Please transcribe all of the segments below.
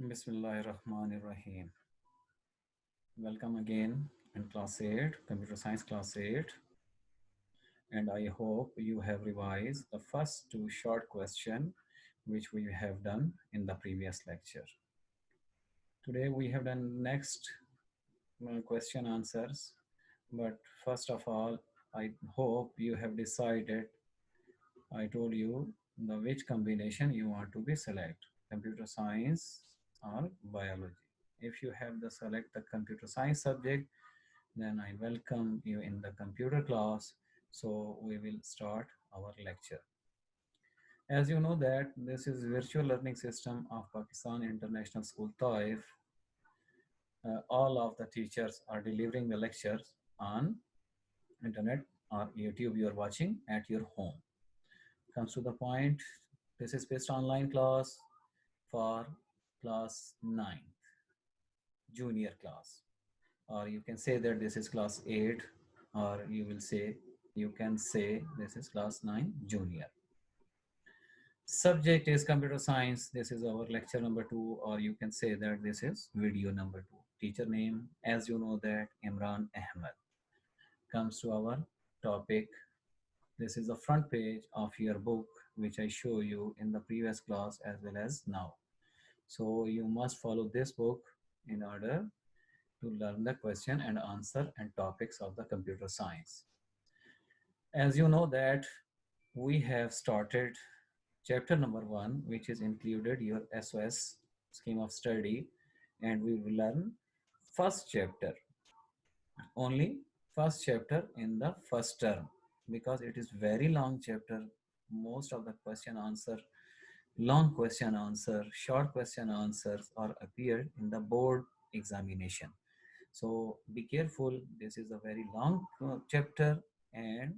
Bismillahirrahmanirrahim. Welcome again in class 8, computer science class 8. And I hope you have revised the first two short question which we have done in the previous lecture. Today we have done next question answers. But first of all, I hope you have decided, I told you the which combination you want to be select, computer science or biology. If you have the select the computer science subject, then I welcome you in the computer class. So we will start our lecture. As you know that this is virtual learning system of Pakistan International School Taif. All of the teachers are delivering the lectures on internet or YouTube you are watching at your home. Comes to the point, this is based online class for class 9, junior class. Or you can say that this is class 8, or you can say this is class 9 junior. Subject is computer science. This is our lecture number 2, or you can say that this is video number 2. Teacher name, as you know that, Imran Ahmed. Comes to our topic. This is the front page of your book, which I show you in the previous class as well as now. So you must follow this book in order to learn the question and answer and topics of the computer science. As you know that we have started chapter number 1, which is included your SOS scheme of study, and we will learn first chapter, only first chapter in the first term, because it is very long chapter. Most of the question answer, long question answer, short question answers are appeared in the board examination. So be careful, this is a very long chapter, and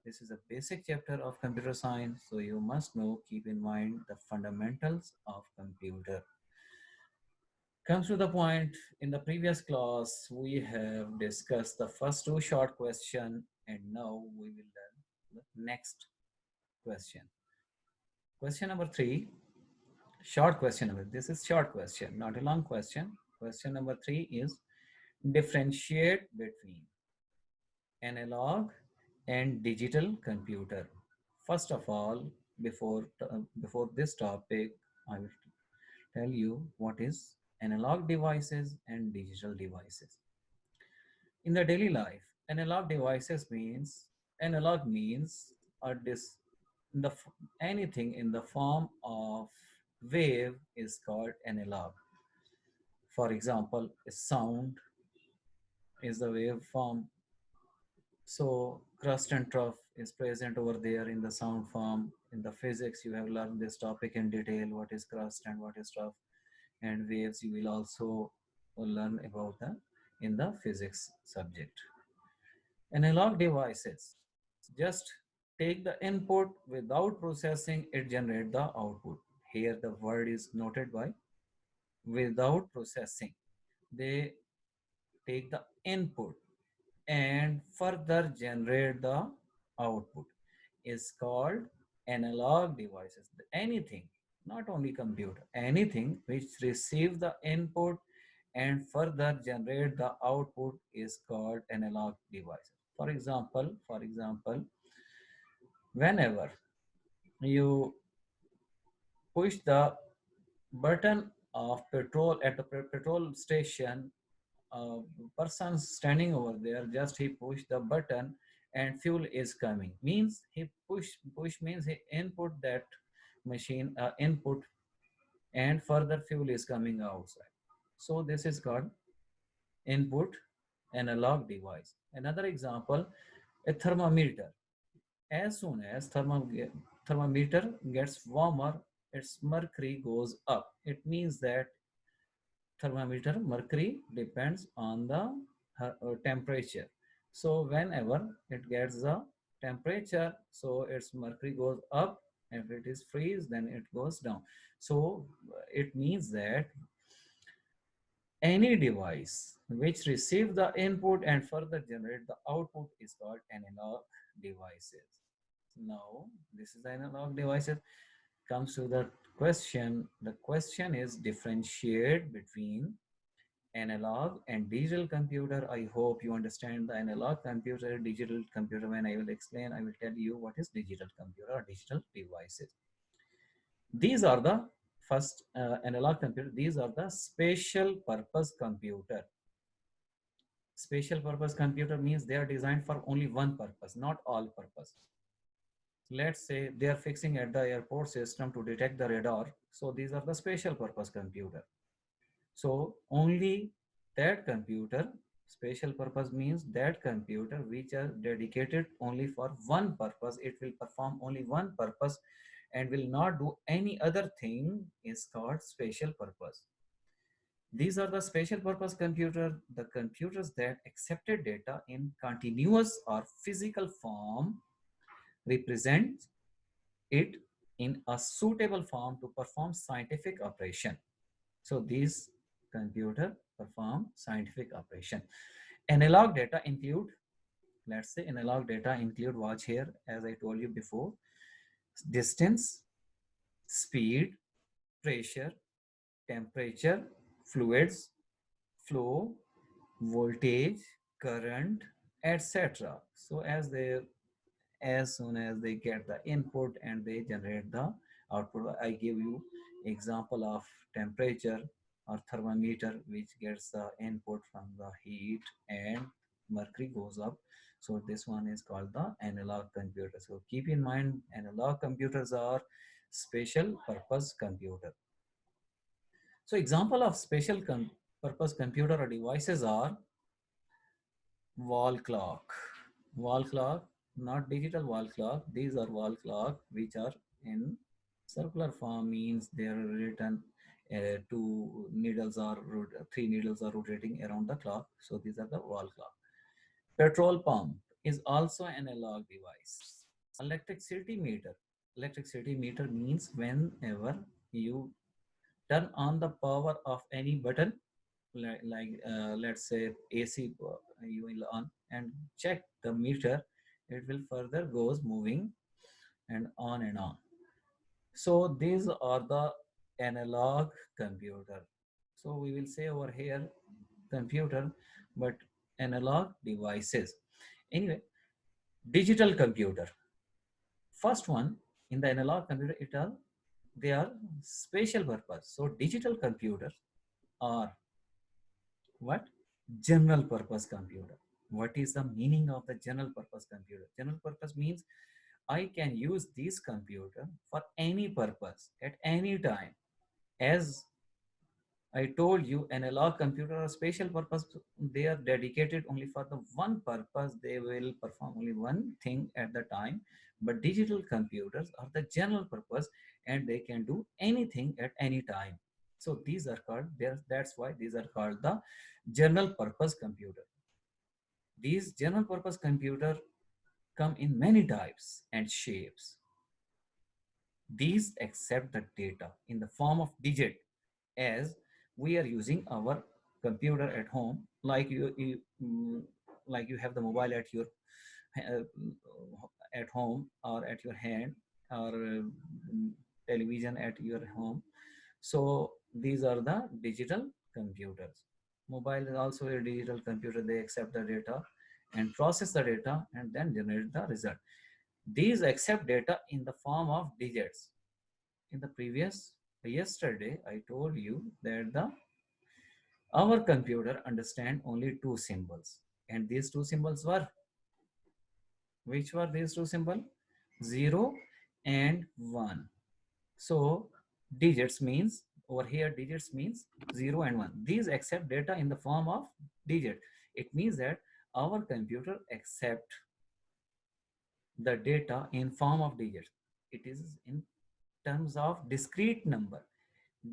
this is a basic chapter of computer science. So you must know, keep in mind the fundamentals of computer. Comes to the point, in the previous class, we have discussed the first two short question, and now we will learn the next question. Question number 3, short question number, this is short question, not a long question. Question number 3 is differentiate between analog and digital computer. First of all, before this topic, I will tell you what is analog devices and digital devices. In the daily life, analog means a in the anything in the form of wave is called analog. For example, a sound is the waveform. So crust and trough is present over there in the sound form. In the physics, you have learned this topic in detail, what is crust and what is trough. And waves you will also learn about the in the physics subject. Analog devices just take the input without processing, it generate the output. Here the word is noted by without processing. They take the input and further generate the output is called analog devices. Anything, not only computer, anything which receive the input and further generate the output is called analog devices. For example, whenever you push the button of petrol at the petrol station, a person standing over there, just he push the button and fuel is coming, means he push means he input that machine input, and further fuel is coming outside. So this is called input analog device. Another example, a thermometer. As soon as thermometer gets warmer, its mercury goes up. It means that thermometer mercury depends on the temperature. So whenever it gets the temperature, so its mercury goes up. If it is freeze, then it goes down. So it means that any device which receive the input and further generate the output is called analog devices. Now this is analog devices. Comes to the The question is differentiate between analog and digital computer. I hope you understand the analog computer, digital computer. When I will explain, I will tell you what is digital computer or digital devices. These are the first analog computer. These are the special purpose computer. Special purpose computer means they are designed for only one purpose, not all purpose. Let's say they are fixing at the airport system to detect the radar. So these are the special purpose computer. So only that computer, special purpose means that computer which are dedicated only for one purpose, it will perform only one purpose and will not do any other thing, is called special purpose. These are the special purpose computer, the computers that accepted data in continuous or physical form, represent it in a suitable form to perform scientific operation. So these computer perform scientific operation. Analog data include, let's say analog data include, watch here, as I told you before, distance, speed, pressure, temperature, fluids, flow, voltage, current, etc. So as soon as they get the input and they generate the output. I give you example of temperature or thermometer which gets the input from the heat and mercury goes up. So this one is called the analog computer. So keep in mind, analog computers are special purpose computer. So example of purpose computer or devices are wall clock. Wall clock, not digital wall clock. These are wall clock which are in circular form, means they are written three needles are rotating around the clock. So these are the wall clock. Petrol pump is also an analog device. Electricity meter. Electricity meter means whenever you turn on the power of any button, let's say AC, you will on and check the meter, it will further goes moving and on and on. So these are the analog computer. So we will say over here computer, but analog devices. Anyway, digital computer. First one in the analog computer, they are special purpose. So digital computers are what? General purpose computer. What is the meaning of the general purpose computer? General purpose means I can use this computer for any purpose at any time. As I told you, analog computer or special purpose, they are dedicated only for the one purpose. They will perform only one thing at the time. But digital computers are the general purpose and they can do anything at any time. So these are called, that's why these are called the general purpose computer. These general purpose computer come in many types and shapes. These accept the data in the form of digit, as we are using our computer at home, like you have the mobile at your uh, at home or at your hand, or television at your home. So these are the digital computers. Mobile is also a digital computer. They accept the data and process the data and then generate the result. These accept data in the form of digits. In the previous yesterday, I told you that the our computer understand only two symbols, and these two symbols were, which were these two symbols? 0 and 1. So digits means, over here digits means 0 and 1. These accept data in the form of digit. It means that our computer accept the data in form of digits. It is in terms of discrete number.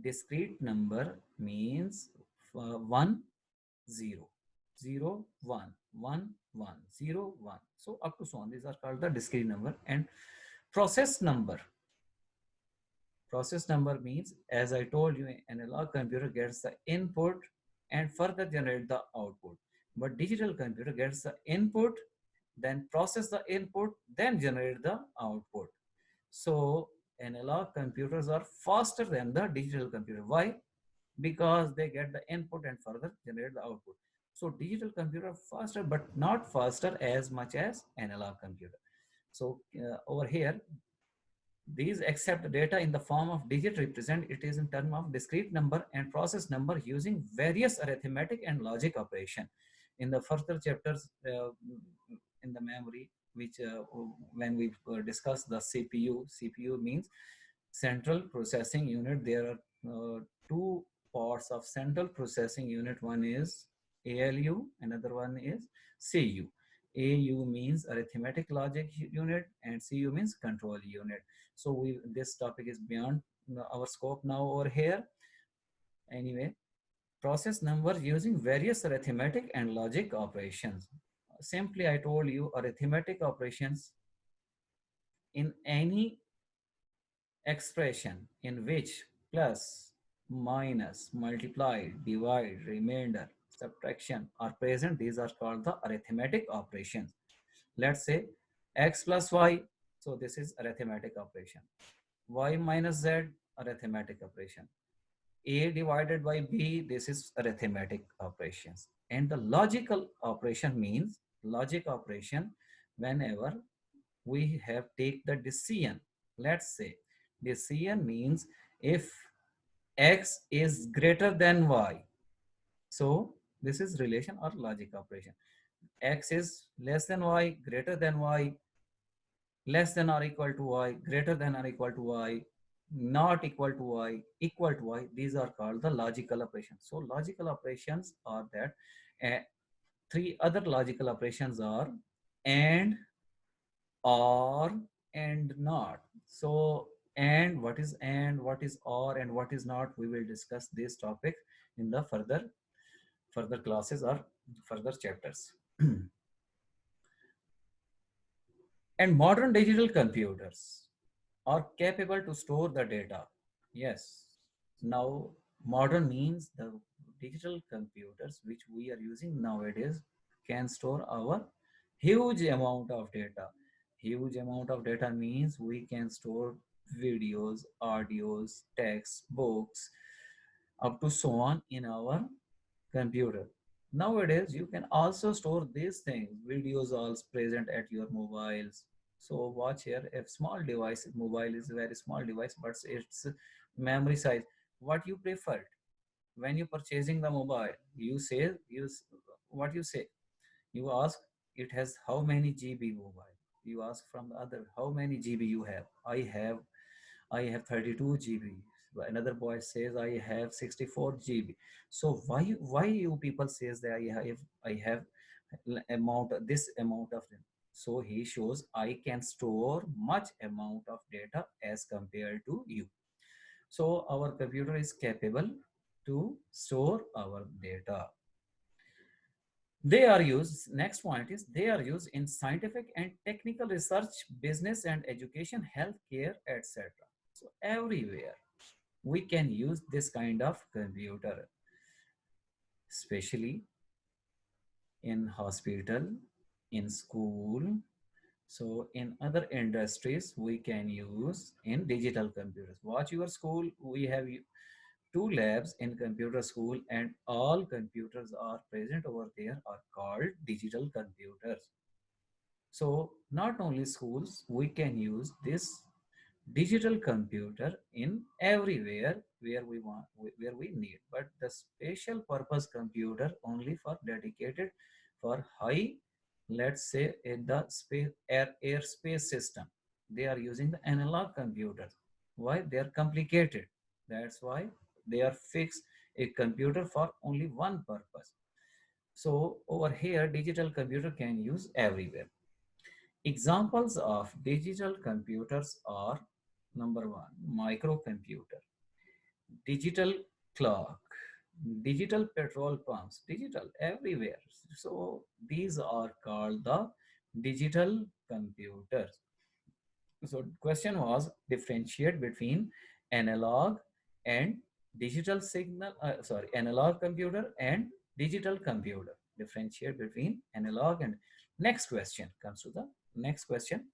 Discrete number means 1 0 0 1 1 1 0 1. So up to so on. These are called the discrete number. And process number. Process number means, as I told you, analog computer gets the input and further generate the output. But digital computer gets the input, then process the input, then generate the output. So analog computers are faster than the digital computer. Why? Because they get the input and further generate the output. So digital computer faster, but not faster as much as analog computer. So over here, these accept data in the form of digit, represent it is in term of discrete number and process number using various arithmetic and logic operation. In the further chapters in the memory, which when we discuss the CPU means central processing unit. There are two parts of central processing unit. One is ALU, another one is CU. AU means arithmetic logic unit and CU means control unit. So this topic is beyond our scope now over here. Anyway, process numbers using various arithmetic and logic operations. Simply, I told you arithmetic operations in any expression in which plus, minus, multiply, divide, remainder, subtraction are present. These are called the arithmetic operations. Let's say x plus y. So this is arithmetic operation. Y minus z, arithmetic operation. A divided by B, this is arithmetic operations. And the logical operation means logic operation whenever we have take the decision. Let's say decision means if x is greater than y. So this is relation or logic operation. X is less than y, greater than y, less than or equal to y, greater than or equal to y, not equal to y, equal to y. These are called the logical operations. So logical operations are that. Three other logical operations are and, or, and not. So and, what is or, and what is not, we will discuss this topic in the further classes or further chapters. And modern digital computers are capable to store the data. Yes. Now, modern means the digital computers which we are using nowadays can store our huge amount of data. Huge amount of data means we can store videos, audios, text, books, up to so on in our computer. Nowadays, you can also store these things, videos also present at your mobiles. So watch here, a small device, mobile is a very small device, but its memory size. What you prefer when you purchasing the mobile? You say, what you say? You ask, it has how many GB mobile? You ask from the other, how many GB you have? I have 32 GB. Another boy says I have 64 GB. So why you people says that I have amount this amount of them. So he shows I can store much amount of data as compared to you. So our computer is capable to store our data. They are used, next point is they are used in scientific and technical research, business and education, healthcare, etc. So everywhere we can use this kind of computer, especially in hospital, in school. So in other industries, we can use in digital computers. Watch your school, we have two labs in computer school and all computers are present over there are called digital computers. So not only schools, we can use this digital computer in everywhere where we want, where we need, but the special purpose computer only for dedicated for high, let's say in the space airspace system, they are using the analog computers. Why? They are complicated. That's why they are fixed a computer for only one purpose. So over here digital computer can use everywhere. Examples of digital computers are: number one, microcomputer, digital clock, digital petrol pumps, digital everywhere. So these are called the digital computers. So question was differentiate between analog and digital signal, analog computer and digital computer. Differentiate between analog and next question comes to the next question.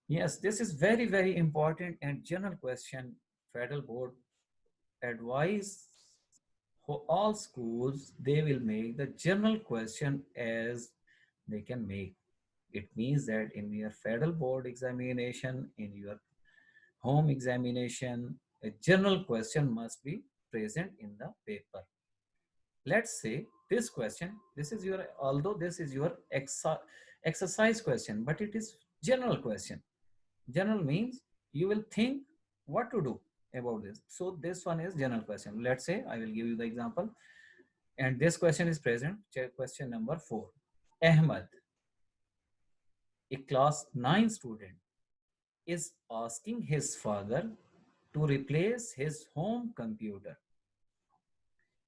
Yes, this is very, very important and general question. Federal Board advise for all schools, they will make the general question as they can make. It means that in your federal board examination, in your home examination, a general question must be present in the paper. Let's say this question, this is your, although this is your exercise question, but it is general question. General means you will think what to do about this. So this one is general question. Let's say I will give you the example. And this question is present. Check question number 4. Ahmed, a class 9 student, is asking his father to replace his home computer,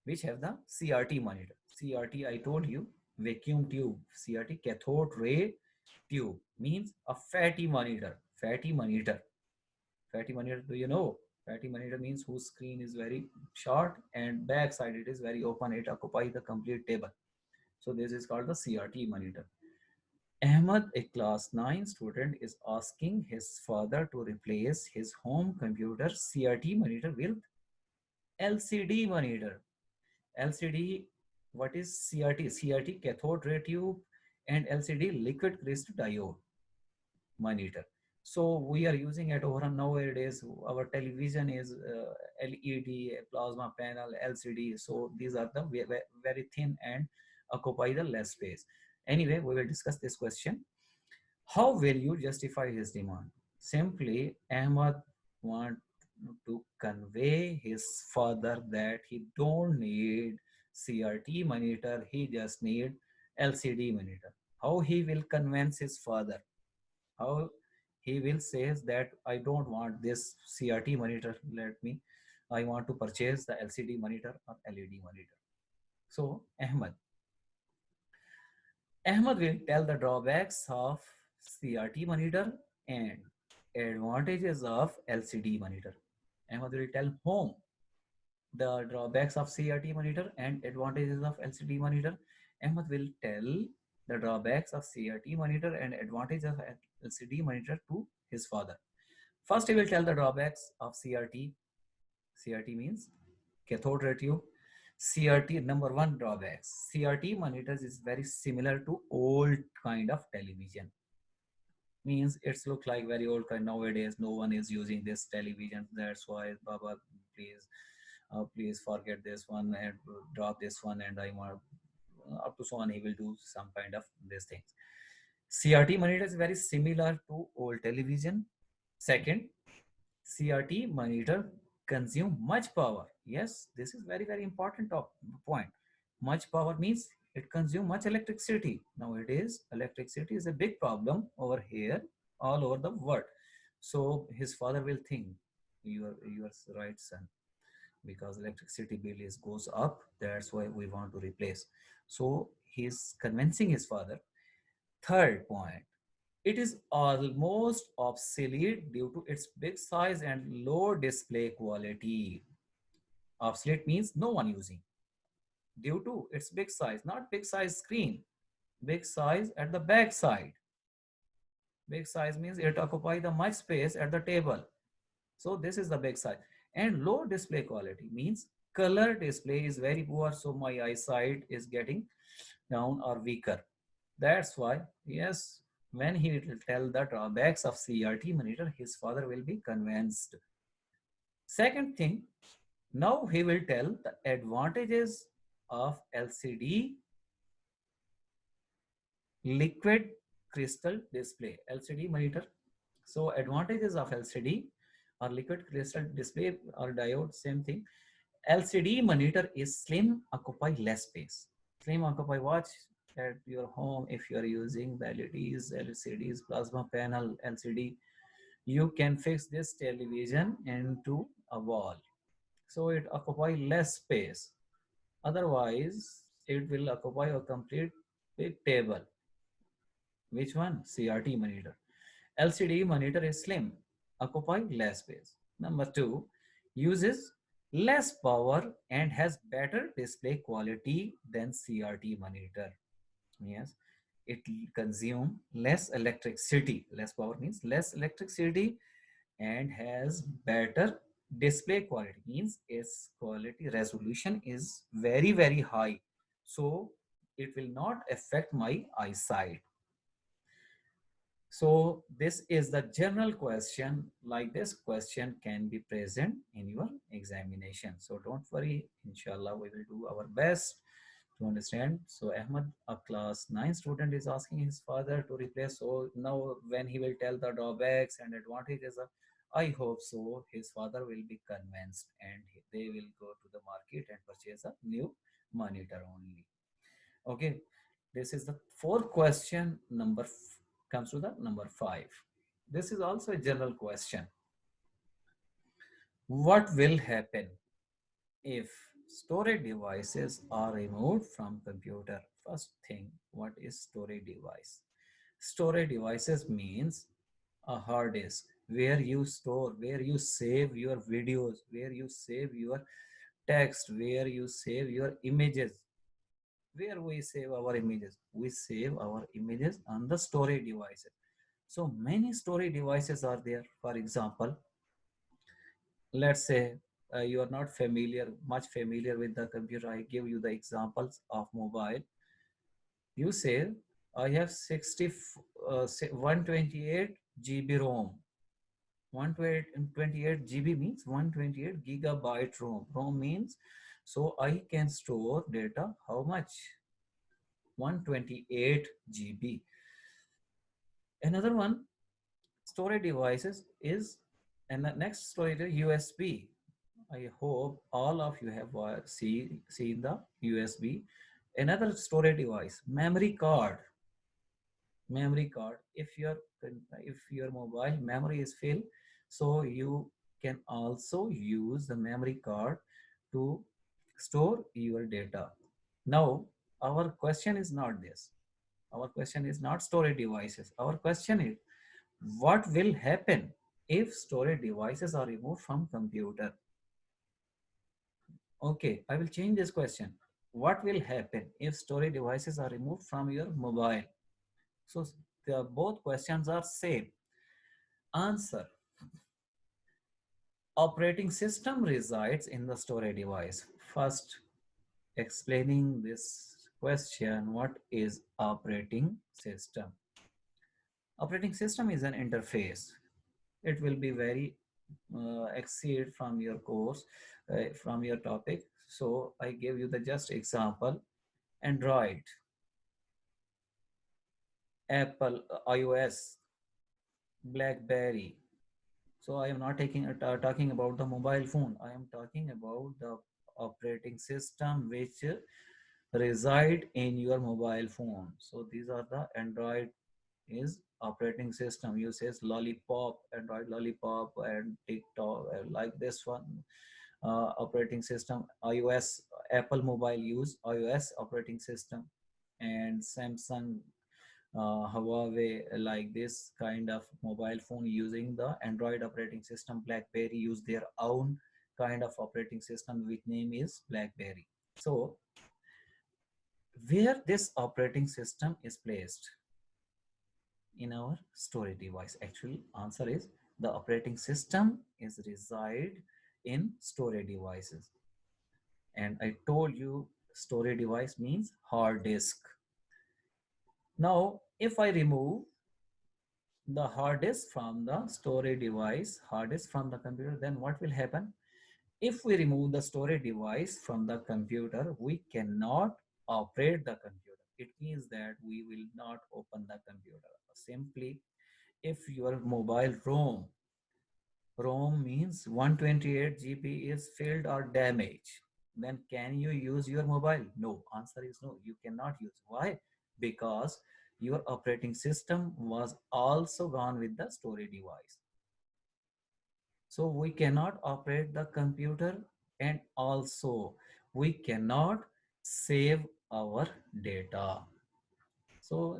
which have the CRT monitor. CRT, I told you, vacuum tube. CRT, cathode ray tube, means a fatty monitor. Fatty monitor. Fatty monitor, do you know? Fatty monitor means whose screen is very short and back side it is very open. It occupies the complete table. So this is called the CRT monitor. Ahmed, a class 9 student, is asking his father to replace his home computer CRT monitor with LCD monitor. LCD, what is CRT? CRT, cathode ray tube, and LCD, liquid crystal diode monitor. So we are using at over nowadays. Our television is LED, plasma panel, LCD. So these are the very thin and occupy the less space. Anyway, we will discuss this question. How will you justify his demand? Simply, Ahmad want to convey his father that he don't need CRT monitor, he just need LCD monitor. How he will convince his father? How he will say that I don't want this CRT monitor, I want to purchase the LCD monitor or LED monitor. So Ahmed will tell the drawbacks of CRT monitor and advantages of LCD monitor. Ahmed will tell home the drawbacks of CRT monitor and advantages of LCD monitor. Ahmed will tell the drawbacks of CRT monitor and advantages of LCD monitor to his father. First, he will tell the drawbacks of CRT. CRT means cathode ray tube. CRT, number one drawbacks. CRT monitors is very similar to old kind of television. Means it's look like very old kind. Nowadays no one is using this television. That's why Baba, please please forget this one and drop this one, and I want up to so on, he will do some kind of these things. CRT monitor is very similar to old television. Second, CRT monitor consume much power. Yes, this is very, very important point. Much power means it consume much electricity. Nowadays, electricity is a big problem over here, all over the world. So his father will think, you are right, son, because electricity bill is goes up. That's why we want to replace. So he's convincing his father. Third point, it is almost obsolete due to its big size and low display quality. Obsolete means no one using due to its big size, not big size screen, big size at the back side. Big size means it occupies the much space at the table. So this is the big size. And low display quality means color display is very poor. So my eyesight is getting down or weaker. That's why, yes, when he will tell the drawbacks of CRT monitor, his father will be convinced. Second thing, now he will tell the advantages of LCD, liquid crystal display, LCD monitor. So advantages of LCD or liquid crystal display or diode, same thing. LCD monitor is slim, occupy less space. Slim occupy, watch at your home if you are using the LEDs, LCDs, plasma panel, LCD, you can fix this television into a wall. So it occupy less space. Otherwise, it will occupy a complete big table. Which one? CRT monitor. LCD monitor is slim, occupy less space. Number two, uses less power and has better display quality than CRT monitor. Yes, it consume less electricity. Less power means less electricity, and has better display quality, means its quality resolution is very high, so it will not affect my eyesight. So this is the general question. Like this question can be present in your examination. So don't worry. Inshallah, we will do our best to understand. So Ahmad, a class 9 student, is asking his father to replace. So now when he will tell the drawbacks and advantages of, I hope so, his father will be convinced and they will go to the market and purchase a new monitor only. Okay, this is the fourth question. Comes to the number 5. This is also a general question. What will happen if storage devices are removed from computer? First thing, what is storage device? Storage devices means a hard disk where you store, where you save your videos, where you save your text, where you save your images. Where we save our images? We save our images on the storage devices. So many storage devices are there. For example, let's say you are not much familiar with the computer. I give you the examples of mobile. You say, I have 128 GB ROM. 128 GB means 128 gigabyte ROM. ROM means, so I can store data how much? 128 GB. Another one, storage devices is, and the next storage is USB. I hope all of you have seen the USB. Another storage device, memory card. Memory card. If your mobile memory is filled, so you can also use the memory card to store your data. Now, our question is not this. Our question is not storage devices. Our question is, what will happen if storage devices are removed from computer? Okay, I will change this question. What will happen if storage devices are removed from your mobile? So both questions are same. Answer. Operating system resides in the storage device. First, explaining this question, what is operating system? Operating system is an interface. It will be very exceed from your course, from your topic. So I give you the just example. Android, Apple, iOS, BlackBerry. So I am not talking about the mobile phone. I am talking about the operating system which reside in your mobile phone. So these are the Android is operating system. You says Lollipop, Android Lollipop, and TikTok, like this one. Operating system, iOS, Apple mobile use iOS operating system, and Samsung, Huawei, like this kind of mobile phone using the Android operating system. BlackBerry use their own kind of operating system which name is BlackBerry. So where this operating system is placed? In our storage device. Actually, answer is the operating system is reside in storage devices. And I told you storage device means hard disk. Now, if I remove the hard disk from the storage device, hard disk from the computer, then what will happen? If we remove the storage device from the computer, we cannot operate the computer. It means that we will not open the computer. Simply, if your mobile ROM means 128 GB is filled or damaged, then can you use your mobile? No, answer is no, you cannot use. Why? Because your operating system was also gone with the storage device. So we cannot operate the computer, and also we cannot save our data. So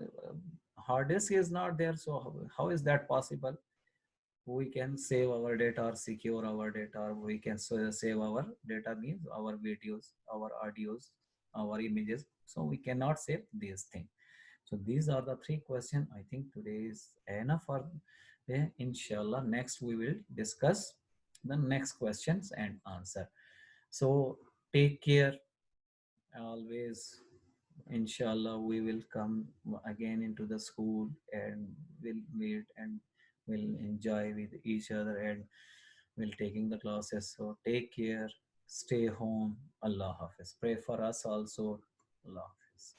hard disk is not there. So how is that possible? We can save our data or secure our data, or we can save our data means our videos, our audios, our images. So we cannot save these things. So these are the three questions. I think today is enough for inshallah. Next we will discuss the next questions and answer. So take care always. Inshallah, we will come again into the school and we'll meet and we'll enjoy with each other and we'll taking the classes. So take care, stay home. Allah Hafiz. Pray for us also. Allah Hafiz.